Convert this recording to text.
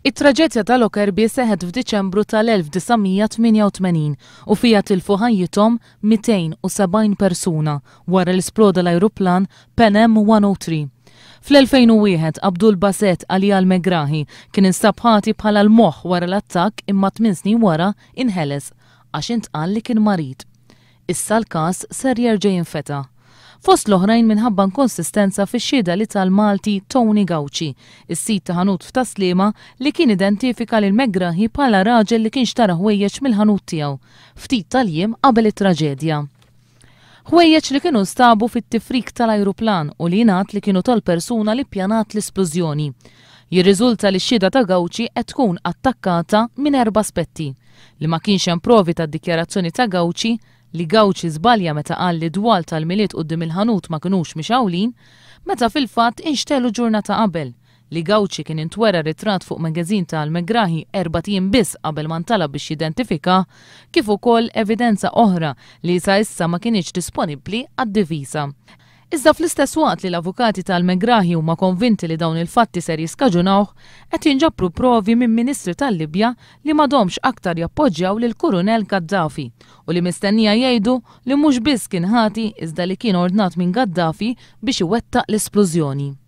It-traġedja tal-Lockerbie seħet f'Diċembru tal-1988 u fija tilfu ħajjithom 270 persuna wara l-isploda l-ajruplan Pan Am 103. Fl-2001 Abdul Baset Ali Al-Megrahi kien instab ħati bħala l-moħħ wara l-attakk imma 8 snin wara inħeles għax intqal li kien marid. Issa l-każ ser jerġa' jinfeta'. Fost l-oħrajn minħabba inkonsistenza fix-xhieda li tal-Malti Tony Gauci, is-sit ta' ħanut f'Taslima li kien identifika lil Megrahi bħala raġel li kien xtara ħwejjeġ mill-ħanut tiegħu ftit tal-jiem qabel it-traġedja. Ħwejjeġ li kienu stabu fit-tifrik tal-ajruplan u li jingħad li kienu tal-persuna li ppjanat l-esplużjoni. Jirriżulta li x-xhieda ta' Gauci qed tkun attakkata minn 4 aspetti: li ma kienx hemm provi tad-dikjarazzjoni ta' Gauci, li Gauci żbalja meta qal li dwal tal-miliet quddiem il-ħanut ma kinux mixawlin, meta fil-fatt inxtelu ġurnata qabel, li Gauci kien intwera ritratt fuq magażin tal-Megrahi 4 ijiem biss qabel ma ntalab biex jidentifika, kif ukoll evidenza oħra li sa issa ma kienx disponibbli għad-diviża. Iżda fl-istess waqt li l-avukati tal-Megrahi huma konvinti li dawn il-fatti ser jiskaġunawh, qed jinġabru provi minn Ministri tal-Libja li m'għadhomx aktar jappoġġjaw lil Kurunell Gaddafi u li mistennija jgħidu li mhux biss kien ħati iżda li kien ordnat minn Gaddafi biex iwettaq l-esplużjoni.